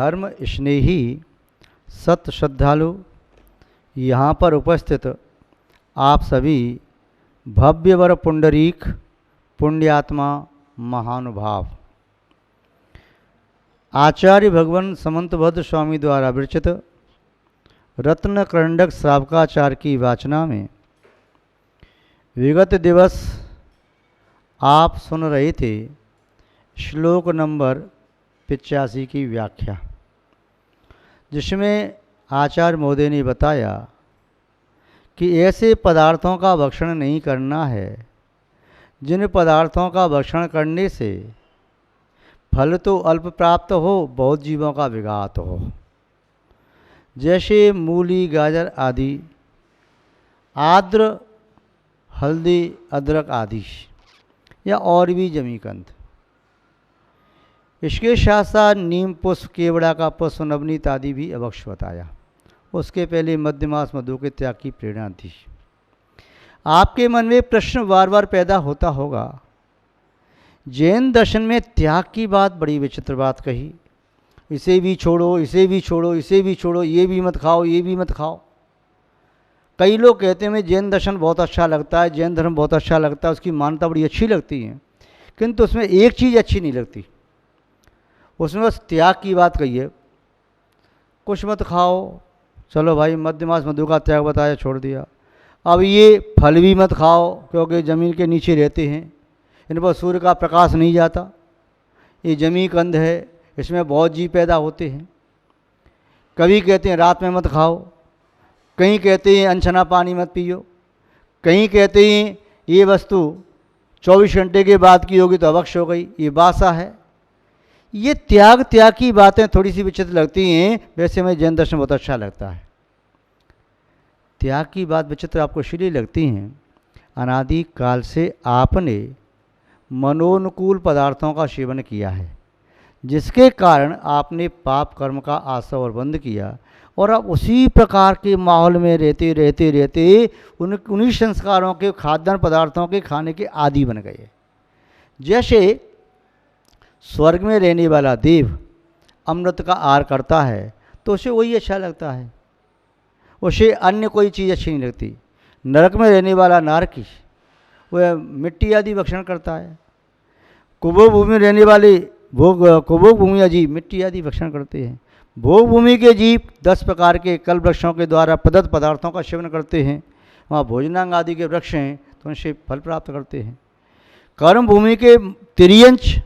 धर्म स्नेही सत्य श्रद्धालु, यहाँ पर उपस्थित आप सभी भव्यवर पुंडरीक पुण्यात्मा महानुभाव, आचार्य भगवान समंतभद्र स्वामी द्वारा विरचित रत्न करंडक श्रावकाचार की वाचना में विगत दिवस आप सुन रहे थे श्लोक नंबर 85 की व्याख्या, जिसमें आचार्य महोदय ने बताया कि ऐसे पदार्थों का भक्षण नहीं करना है जिन पदार्थों का भक्षण करने से फल तो अल्प प्राप्त हो, बहुत जीवों का विघात हो, जैसे मूली गाजर आदि, आद्र हल्दी अदरक आदि, या और भी जमीकंद। इसके साथ साथ नीम पुष्प, केवड़ा का पुष्प, नवनीत आदि भी अवश्य बताया। उसके पहले मध्यमास मधु के त्याग की प्रेरणा दी। आपके मन में प्रश्न बार बार पैदा होता होगा, जैन दर्शन में त्याग की बात बड़ी विचित्र बात कही, इसे भी छोड़ो, इसे भी छोड़ो, इसे भी छोड़ो, ये भी मत खाओ, ये भी मत खाओ। कई लोग कहते हैं जैन दर्शन बहुत अच्छा लगता है, जैन धर्म बहुत अच्छा लगता है, उसकी मान्यता बड़ी अच्छी लगती है, किंतु उसमें एक चीज़ अच्छी नहीं लगती, उसमें बस त्याग की बात कही है। कुछ मत खाओ, चलो भाई मध्यमास मधु का त्याग बताया, छोड़ दिया। अब ये फल भी मत खाओ क्योंकि ज़मीन के नीचे रहते हैं, इन पर सूर्य का प्रकाश नहीं जाता, ये जमीकंद है, इसमें बहुत जीव पैदा होते हैं। कभी कहते हैं रात में मत खाओ, कहीं कहते हैं अनछना पानी मत पियो, कहीं कहते हैं ये वस्तु 24 घंटे के बाद की होगी तो अवश्य हो गई, ये बासा है। ये त्याग की बातें थोड़ी सी विचित्र लगती हैं, वैसे हमें जैन दर्शन बहुत अच्छा लगता है। त्याग की बात विचित्र आपको इसलिए लगती हैं, अनादि काल से आपने मनोनुकूल पदार्थों का सेवन किया है, जिसके कारण आपने पाप कर्म का आसव और बंद किया, और आप उसी प्रकार के माहौल में रहते रहते रहते उन्हीं संस्कारों के खाद्यान्न पदार्थों के खाने के आदी बन गए। जैसे स्वर्ग में रहने वाला देव अमृत का आहार करता है तो उसे वही अच्छा लगता है, उसे अन्य कोई चीज़ अच्छी नहीं लगती। नरक में रहने वाला नारकी वह मिट्टी आदि भक्षण करता है, कुभोग भूमि में रहने वाले कुभोग भूमि जीव मिट्टी आदि भक्षण करते हैं। भोग भूमि के जीव 10 प्रकार के कल वृक्षों के द्वारा प्रदत्त पदार्थों का सेवन करते हैं, वहाँ भोजनांग आदि के वृक्ष हैं तो उनसे फल प्राप्त करते हैं। कर्म भूमि के तिर्यंच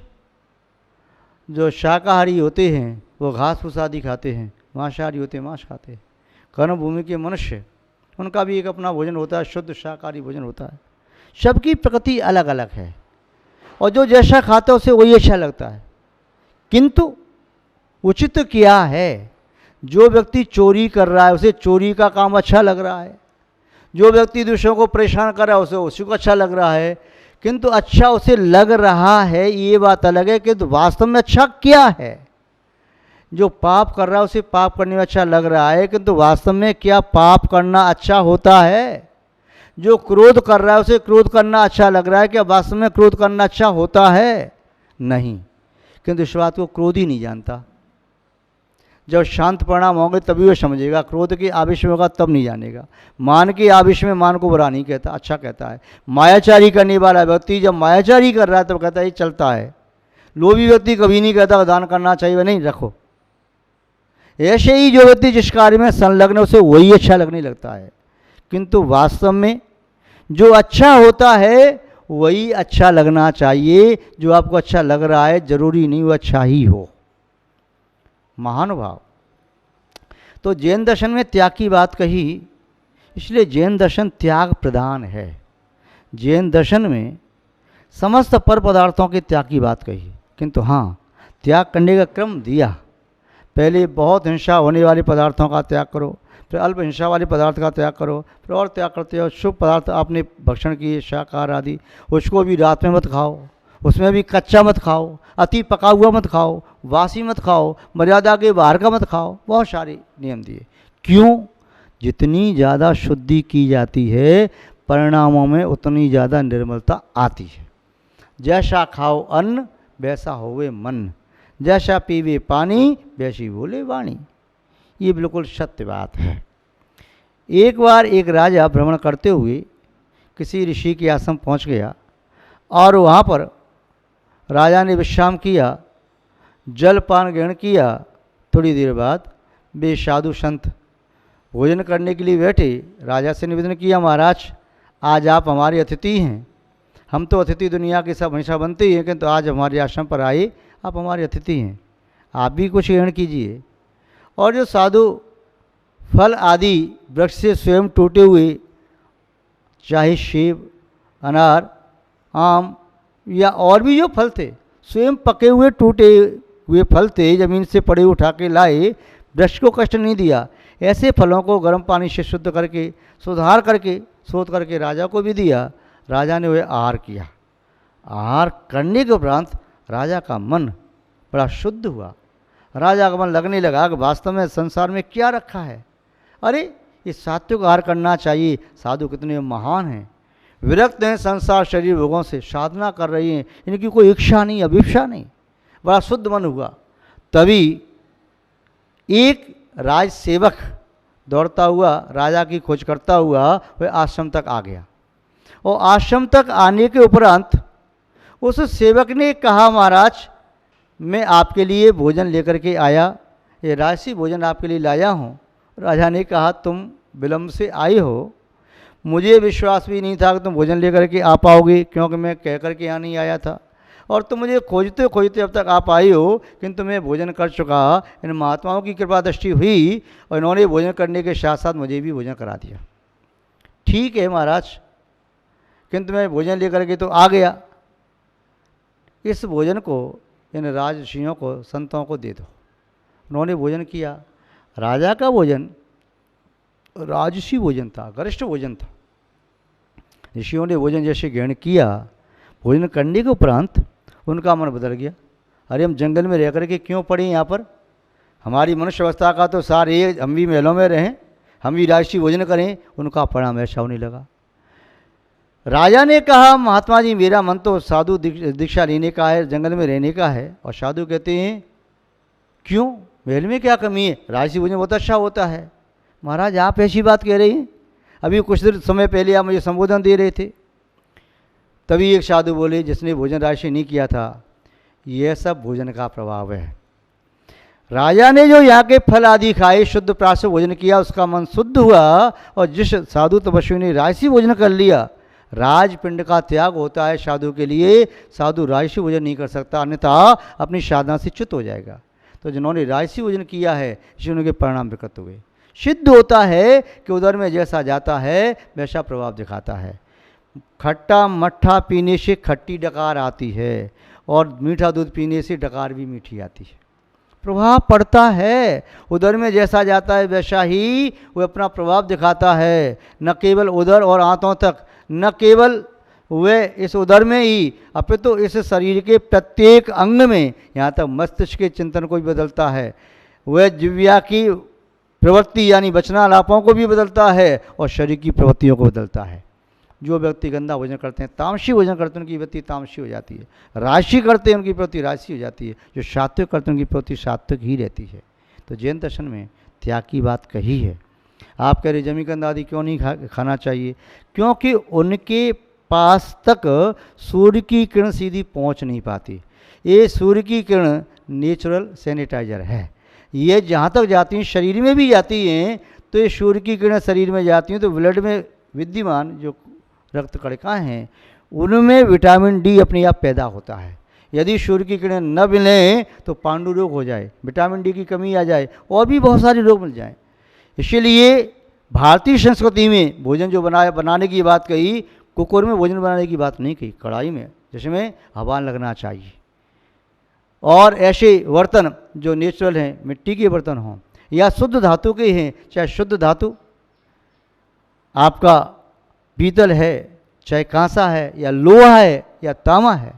जो शाकाहारी होते हैं वो घास फूस आदि खाते हैं, मांसाहारी होते हैं मांस खाते हैं। कर्म भूमि के मनुष्य, उनका भी एक अपना भोजन होता है, शुद्ध शाकाहारी भोजन होता है। सबकी प्रकृति अलग अलग है और जो जैसा खाता है उसे वही अच्छा लगता है। किंतु उचित क्या है, जो व्यक्ति चोरी कर रहा है उसे चोरी का काम अच्छा लग रहा है, जो व्यक्ति दूसरों को परेशान कर रहा है उसे उसी को अच्छा लग रहा है, किंतु अच्छा उसे लग रहा है ये बात अलग है, किंतु वास्तव में अच्छा क्या है। जो पाप कर रहा है उसे पाप करने में अच्छा लग रहा है, किंतु वास्तव में क्या पाप करना अच्छा होता है। जो क्रोध कर रहा है उसे क्रोध करना अच्छा लग रहा है, क्या वास्तव में क्रोध करना अच्छा होता है, नहीं। किंतु इस बात को क्रोध ही नहीं जानता। जब शांत परिणाम होंगे तभी वो समझेगा, क्रोध के आवेश में होगा तब नहीं जानेगा। मान के आवेश में मान को बुरा नहीं कहता, अच्छा कहता है। मायाचारी करने वाला व्यक्ति जब मायाचारी कर रहा है तब कहता है ये चलता है। लोभी व्यक्ति कभी नहीं कहता दान करना चाहिए, नहीं रखो। ऐसे ही जो व्यक्ति जिस कार्य में संलग्न उसे वही अच्छा लगने लगता है, किंतु वास्तव में जो अच्छा होता है वही अच्छा लगना चाहिए। जो आपको अच्छा लग रहा है जरूरी नहीं वो अच्छा ही हो। महानुभाव, तो जैन दर्शन में त्याग की बात कही, इसलिए जैन दर्शन त्याग प्रधान है। जैन दर्शन में समस्त पर पदार्थों के त्याग की बात कही, किंतु हाँ त्याग करने का क्रम दिया। पहले बहुत हिंसा होने वाले पदार्थों का त्याग करो, फिर अल्प हिंसा वाले पदार्थ का त्याग करो, फिर और त्याग करते हो। शुभ पदार्थ आपने भक्षण किए शाकाहार आदि, उसको भी रात में मत खाओ, उसमें भी कच्चा मत खाओ, अति पका हुआ मत खाओ, वासी मत खाओ, मर्यादा के बाहर का मत खाओ। बहुत सारे नियम दिए। क्यों? जितनी ज़्यादा शुद्धि की जाती है परिणामों में उतनी ज़्यादा निर्मलता आती है। जैसा खाओ अन्न वैसा होवे मन, जैसा पीवे पानी वैसी बोले वाणी। ये बिल्कुल सत्य बात है। एक बार एक राजा भ्रमण करते हुए किसी ऋषि के आश्रम पहुंच गया और वहाँ पर राजा ने विश्राम किया, जलपान ग्रहण किया। थोड़ी देर बाद वे साधु संत भोजन करने के लिए बैठे। राजा से निवेदन किया, महाराज आज आप हमारे अतिथि हैं। हम तो अतिथि दुनिया के सब हमेशा बनते ही हैं, किंतु आज हमारे आश्रम पर आए, आप हमारे अतिथि हैं, आप भी कुछ ग्रहण कीजिए। और जो साधु फल आदि वृक्ष से स्वयं टूटे हुए, चाहे सेब, अनार, आम या और भी जो फल थे, स्वयं पके हुए टूटे हुए फल थे, ज़मीन से पड़े उठा के लाए, वृक्ष को कष्ट नहीं दिया। ऐसे फलों को गर्म पानी से शुद्ध करके, सुधार करके, शोध करके राजा को भी दिया। राजा ने वह आहार किया। आहार करने के उपरांत राजा का मन बड़ा शुद्ध हुआ। राजा का मन लगने लगा कि वास्तव में संसार में क्या रखा है, अरे ये सात्विक आहार करना चाहिए। साधु कितने महान हैं, विरक्त हैं संसार शरीर भोगों से, साधना कर रही हैं, इनकी कोई इच्छा नहीं, अभिप्सा नहीं, बड़ा शुद्ध मन हुआ। तभी एक राज सेवक दौड़ता हुआ, राजा की खोज करता हुआ वह आश्रम तक आ गया। और आश्रम तक आने के उपरांत उस सेवक ने कहा, महाराज मैं आपके लिए भोजन लेकर के आया, ये राजसी भोजन आपके लिए लाया हूँ। राजा ने कहा, तुम विलम्ब से आए हो, मुझे विश्वास भी नहीं था कि तुम भोजन लेकर के आ पाओगे, क्योंकि मैं कह कर के यहाँ नहीं आया था, और तुम मुझे खोजते खोजते अब तक आप आई हो, किंतु मैं भोजन कर चुका। इन महात्माओं की कृपा दृष्टि हुई और इन्होंने भोजन करने के साथ साथ मुझे भी भोजन करा दिया। ठीक है महाराज, किंतु मैं भोजन लेकर के तो आ गया, इस भोजन को इन राजर्षियों को, संतों को दे दो। उन्होंने भोजन किया। राजा का भोजन राजसी भोजन था, गरिष्ठ भोजन था। ऋषियों ने भोजन जैसे ग्रहण किया, भोजन करने के उपरांत उनका मन बदल गया। अरे हम जंगल में रह कर के क्यों पड़े यहाँ पर, हमारी मनुष्य अवस्था का तो सार ये, हम भी महलों में रहें, हम भी राजसी भोजन करें। उनका परिणाम ऐसा होने लगा। राजा ने कहा, महात्मा जी मेरा मन तो साधु दीक्षा लेने का है, जंगल में रहने का है। और साधु कहते हैं, क्यों, महल में क्या कमी है, राजसी भोजन बहुत अच्छा होता है। महाराज आप ऐसी बात कह रहे हैं, अभी कुछ देर समय पहले आप मुझे संबोधन दे रहे थे। तभी एक साधु बोले, जिसने भोजन राजसी नहीं किया था, यह सब भोजन का प्रभाव है। राजा ने जो यहाँ के फल आदि खाए, शुद्ध प्राश से भोजन किया, उसका मन शुद्ध हुआ। और जिस साधु तपस्वी ने राजसी भोजन कर लिया, राजपिंड का त्याग होता है साधु के लिए। साधु राजसी भोजन नहीं कर सकता, अन्यथा अपनी साधना से च्युत हो जाएगा। तो जिन्होंने राजसी भोजन किया है, इसलिए उनके परिणाम विकृत हुए। सिद्ध होता है कि उधर में जैसा जाता है वैसा प्रभाव दिखाता है। खट्टा मट्ठा पीने से खट्टी डकार आती है, और मीठा दूध पीने से डकार भी मीठी आती है। प्रभाव पड़ता है, उधर में जैसा जाता है वैसा ही वो अपना प्रभाव दिखाता है। न केवल उधर और आंतों तक, न केवल वे इस उदर में ही, अपितु तो इस शरीर के प्रत्येक अंग में, यहाँ तक मस्तिष्क के चिंतन को भी बदलता है। वह जिव्या की प्रवृत्ति यानी वचनालापों को भी बदलता है, और शरीर की प्रवृत्तियों को बदलता है। जो व्यक्ति गंदा भोजन करते हैं, तामसी भोजन करते हैं, उनकी प्रवृत्ति तामसी हो जाती है। राशि करते हैं, उनकी प्रवृत्ति राशि हो जाती है। जो सात्विक करते हैं, उनकी प्रवृत्ति सात्विक ही रहती है। तो जैन दर्शन में त्याग की बात कही है। आप कह रहे जमीकंद आदि क्यों नहीं खाना चाहिए, क्योंकि उनके पास तक सूर्य की किरण सीधी पहुंच नहीं पाती। ये सूर्य की किरण नेचुरल सैनिटाइजर है। ये जहाँ तक जाती हैं, शरीर में भी जाती हैं, तो ये सूर्य की किरण शरीर में जाती हैं, तो ब्लड में विद्यमान जो रक्त कणिकाएँ हैं, उनमें विटामिन डी अपने आप पैदा होता है। यदि सूर्य की किरण न मिलें तो पांडु रोग हो जाए, विटामिन डी की कमी आ जाए, और भी बहुत सारे रोग मिल जाएं। इसलिए भारतीय संस्कृति में भोजन जो बनाने की बात कही, कुकर में भोजन बनाने की बात नहीं कही, कढ़ाई में, जिसमें हवा लगना चाहिए। और ऐसे बर्तन जो नेचुरल हैं, मिट्टी के बर्तन हों या शुद्ध धातु के हैं, चाहे शुद्ध धातु आपका पीतल है, चाहे कांसा है या लोहा है या तांबा है,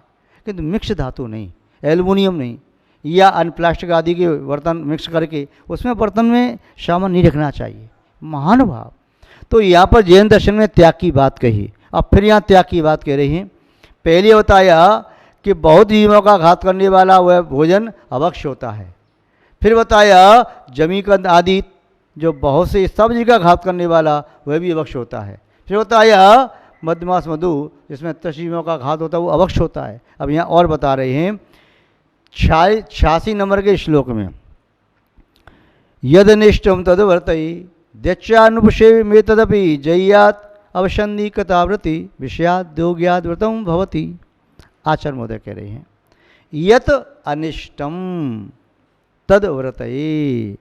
किंतु मिक्स धातु नहीं, एल्युमिनियम नहीं, या अन्य प्लास्टिक आदि के बर्तन मिक्स करके उसमें बर्तन में सामान नहीं रखना चाहिए। महानुभाव, तो यहाँ पर जैन दर्शन में त्याग की बात कही। अब फिर यहाँ त्याग की बात कह रही हैं। पहले बताया कि बहुत जीवों का घात करने वाला वह भोजन अभक्ष होता है। फिर बताया जमीकंद आदि जो बहुत से सब्जी का घात करने वाला वह भी अभक्ष होता है। फिर बताया मध्यमास मधु जिसमें 10 जीवों का घात होता है वो अभक्ष होता है। अब यहाँ और बता रहे हैं 86 नंबर के श्लोक में, यदनिष्टम तदवर्तई द्यचानुपशे में तदपि जय्यात अवसंधि कथावृति विषयाद्योग्याद व्रतम भवति। आचार्य महोदय कह रहे हैं यत अनिष्टम तदव्रतये,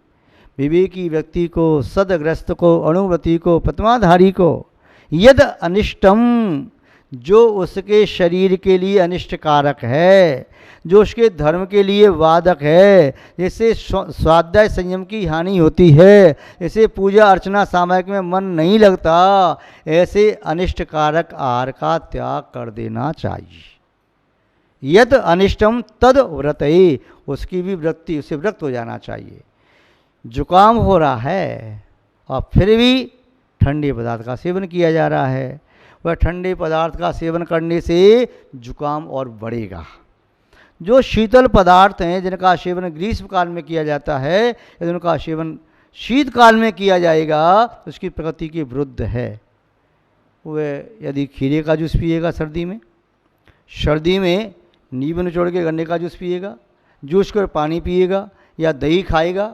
विवेकी व्यक्ति को, सदग्रस्त को, अणुव्रति को, प्रथमाधारी को, यद अनिष्टम जो उसके शरीर के लिए अनिष्टकारक है, जो उसके धर्म के लिए वादक है, जैसे स्वाध्याय संयम की हानि होती है, जैसे पूजा अर्चना सामयिक में मन नहीं लगता, ऐसे अनिष्टकारक आहार का त्याग कर देना चाहिए। यद अनिष्टम तद व्रतये, उसकी भी वृत्ति, उसे व्रत हो जाना चाहिए। जुकाम हो रहा है और फिर भी ठंडे पदार्थ का सेवन किया जा रहा है, वह ठंडे पदार्थ का सेवन करने से जुकाम और बढ़ेगा। जो शीतल पदार्थ हैं जिनका सेवन ग्रीष्म काल में किया जाता है, यदि उनका सेवन शीतकाल में किया जाएगा तो उसकी प्रकृति के विरुद्ध है। वह यदि खीरे का जूस पिएगा सर्दी में नींबू निचोड़ के गन्ने का जूस पिएगा, जूस कर पानी पिएगा, या दही खाएगा,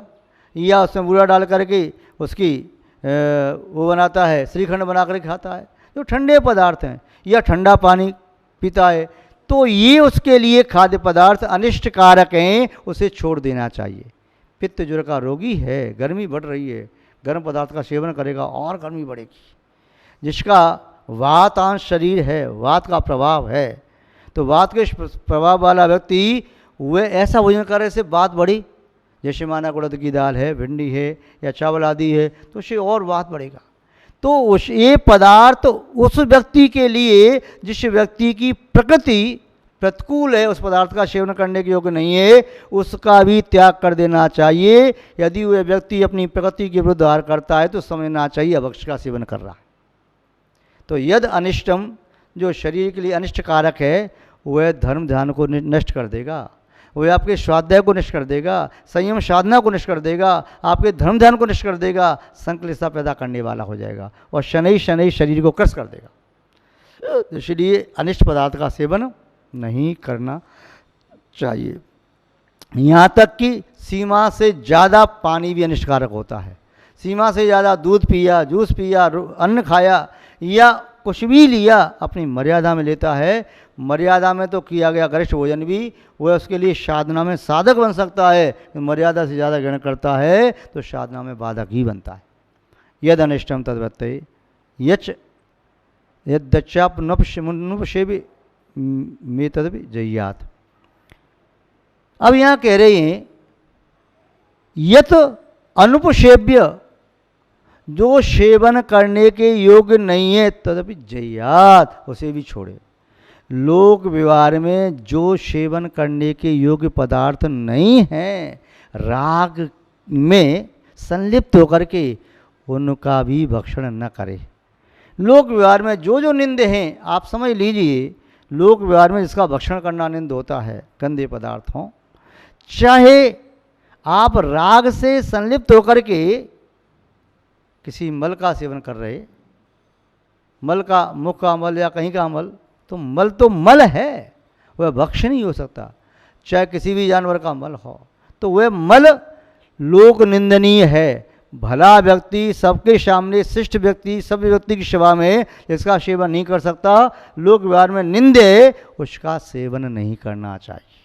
या उसमें बूरा डाल करके उसकी वो बनाता है, श्रीखंड बना कर खाता है, जो ठंडे पदार्थ हैं, या ठंडा पानी पीता है, तो ये उसके लिए खाद्य पदार्थ अनिष्टकारक हैं, उसे छोड़ देना चाहिए। पित्त ज्वर का रोगी है, गर्मी बढ़ रही है, गर्म पदार्थ का सेवन करेगा और गर्मी बढ़ेगी। जिसका वातांश शरीर है, वात का प्रभाव है, तो वात के प्रभाव वाला व्यक्ति वह ऐसा भोजन करे से वात बढ़ी, जैसे माना उड़द की दाल है, भिंडी है, या चावल आदि है, तो उससे और वात बढ़ेगा। तो उस ये पदार्थ उस व्यक्ति के लिए जिस व्यक्ति की प्रकृति प्रतिकूल है, उस पदार्थ का सेवन करने के योग्य नहीं है, उसका भी त्याग कर देना चाहिए। यदि वह व्यक्ति अपनी प्रकृति के विरुद्ध आहार करता है तो समझना चाहिए अभक्ष का सेवन कर रहा है। तो यद अनिष्टम जो शरीर के लिए अनिष्टकारक है, वह धर्म ध्यान को नष्ट कर देगा, वह आपके स्वाध्याय को नष्ट कर देगा, संयम साधना को नष्ट कर देगा, आपके धर्म ध्यान को नष्ट कर देगा, संकलिष्ठता पैदा करने वाला हो जाएगा और शनै शनै शरीर को क्रस कर देगा। इसलिए अनिष्ट पदार्थ का सेवन नहीं करना चाहिए। यहाँ तक कि सीमा से ज़्यादा पानी भी अनिष्टकारक होता है। सीमा से ज़्यादा दूध पिया, जूस पिया, अन्न खाया, या कुछ भी लिया अपनी मर्यादा में लेता है, मर्यादा में तो किया गया गरिष्ठ भोजन भी वह उसके लिए साधना में साधक बन सकता है, मर्यादा से ज़्यादा ग्रहण करता है तो साधना में बाधक ही बनता है। यद अनिष्टम तद्वत्ते यच यद्दच्चापनुपशे भी में तद भी जय्यात। अब यहाँ कह रहे हैं यत अनुपसेव्य, जो सेवन करने के योग्य नहीं है, तदपि जय्यात, उसे भी छोड़े। लोक व्यवहार में जो सेवन करने के योग्य पदार्थ नहीं हैं, राग में संलिप्त होकर के उनका भी भक्षण न करे। लोक व्यवहार में जो जो निंदे हैं, आप समझ लीजिए, लोक व्यवहार में जिसका भक्षण करना निंद होता है, गंदे पदार्थ हों, चाहे आप राग से संलिप्त होकर के किसी मल का सेवन कर रहे, मल का, मुख का मल या कहीं का मल, तो मल है, वह भक्ष्य नहीं हो सकता। चाहे किसी भी जानवर का मल हो, तो वह मल लोक निंदनीय है। भला व्यक्ति सबके सामने, शिष्ट व्यक्ति सब व्यक्ति की सेवा में इसका सेवन नहीं कर सकता, लोक व्यवहार में निंदे, उसका सेवन नहीं करना चाहिए।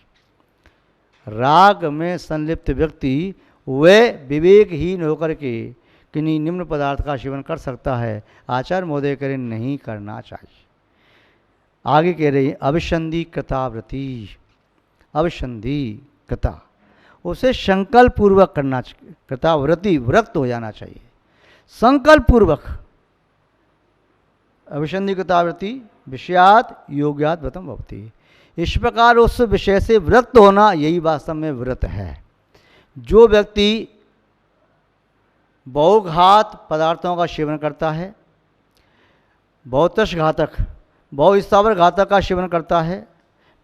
राग में संलिप्त व्यक्ति वह विवेकहीन होकर के किन्हीं निम्न पदार्थ का सेवन कर सकता है। आचार्य महोदय करें नहीं करना चाहिए। आगे कह रहे हैं अभिसंधि कृताव्रति, अभिसंधि कृता, उसे संकल्प पूर्वक करना चाहिए। कृताव्रति, व्रत हो जाना चाहिए संकल्प पूर्वक। अभिसंधि कृताव्रति विषयात योग्यात व्रतम भवति। इस प्रकार उस विषय से व्रत होना, यही वास्तव में व्रत है। जो व्यक्ति बहुघात पदार्थों का सेवन करता है, बहुतश घातक, बहुस्थावर घातक का सेवन करता है,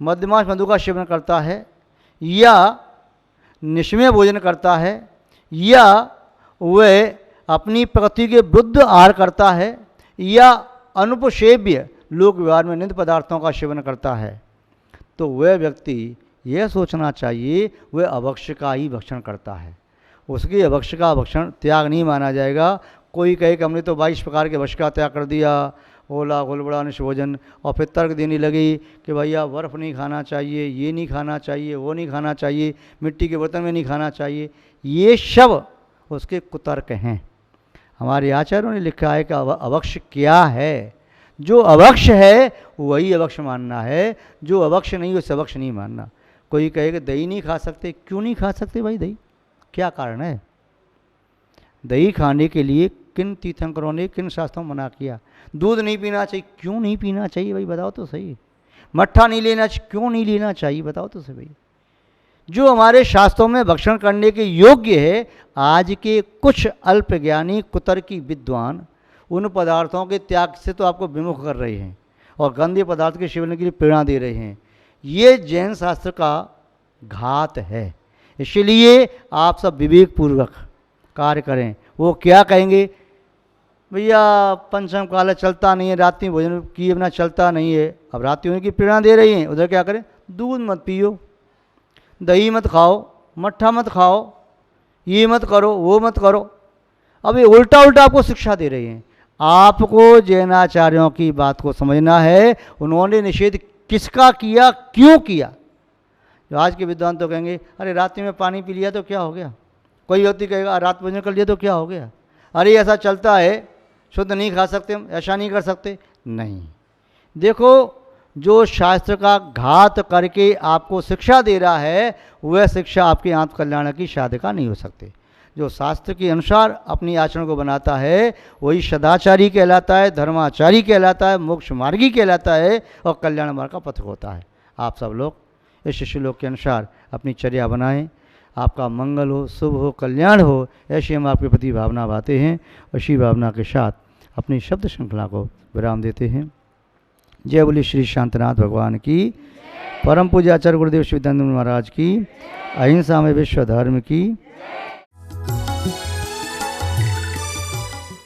मध्यमांश मधु का सेवन करता है, या निष्मेय भोजन करता है, या वह अपनी प्रकृति के विरुद्ध आहार करता है, या अनुपसेव्य लोक व्यवहार में नित्य पदार्थों का सेवन करता है, तो वह व्यक्ति यह सोचना चाहिए वह अभक्ष्य का ही भक्षण करता है। उसकी अभक्ष्य का भक्षण त्याग नहीं माना जाएगा। कोई कहे कि हमने तो 22 प्रकार के भक्ष्य का त्याग कर दिया, ओला गुलबड़ा निष्भोजन, और फिर तर्क देने लगी कि भैया बर्फ़ नहीं खाना चाहिए, ये नहीं खाना चाहिए, वो नहीं खाना चाहिए, मिट्टी के बर्तन में नहीं खाना चाहिए। ये सब उसके कुतर्क हैं। हमारे आचार्यों ने लिखा है कि अभक्ष्य क्या है। जो अभक्ष्य है वही अभक्ष्य मानना है, जो अभक्ष्य नहीं उसे अभक्ष्य नहीं मानना। कोई कहे कि दही नहीं खा सकते, क्यों नहीं खा सकते भाई दही? क्या कारण है? दही खाने के लिए किन तीर्थंकरों ने, किन शास्त्रों में मना किया? दूध नहीं पीना चाहिए, क्यों नहीं पीना चाहिए भाई बताओ तो सही। मट्ठा नहीं लेना चाहिए, क्यों नहीं लेना चाहिए बताओ तो सही भाई। जो हमारे शास्त्रों में भक्षण करने के योग्य है, आज के कुछ अल्पज्ञानी कुतर्की विद्वान उन पदार्थों के त्याग से तो आपको विमुख कर रहे हैं और गंदे पदार्थ के सेवन के लिए प्रेरणा दे रहे हैं। ये जैन शास्त्र का घात है। इसलिए आप सब विवेकपूर्वक कार्य करें। वो क्या कहेंगे, भैया पंचम काल चलता नहीं है, रात्रि भोजन किए बिना चलता नहीं है। अब रात्रि होने की प्रेरणा दे रही हैं, उधर क्या करें? दूध मत पियो, दही मत खाओ, मट्ठा मत खाओ, ये मत करो, वो मत करो। अब ये उल्टा उल्टा आपको शिक्षा दे रही हैं। आपको जैनाचार्यों की बात को समझना है, उन्होंने निषेध किसका किया, क्यों किया। जो आज के विद्वान तो कहेंगे अरे रात्रि में पानी पी लिया तो क्या हो गया, कोई व्यक्ति कहेगा रात भोजन कर लिया तो क्या हो गया, अरे ऐसा चलता है, शुद्ध नहीं खा सकते हम, ऐसा नहीं कर सकते। नहीं, देखो जो शास्त्र का घात करके आपको शिक्षा दे रहा है वह शिक्षा आपके आत्मकल्याण की साधिका नहीं हो सकती। जो शास्त्र के अनुसार अपनी आचरण को बनाता है वही सदाचारी कहलाता है, धर्माचारी कहलाता है, मोक्ष मार्गी कहलाता है और कल्याण मार्ग का पथ होता है। आप सब लोग इस श्लोक के अनुसार अपनी चर्या बनाएं। आपका मंगल हो, शुभ हो, कल्याण हो, ऐसी हम आपके प्रति भावना बाते हैं। उसी भावना के साथ अपनी शब्द श्रृंखला को विराम देते हैं। जय बोले श्री शांतनाथ भगवान की, परम पूज्य आचार्य गुरुदेव श्री विद्यानंद महाराज की, अहिंसा में विश्व धर्म की।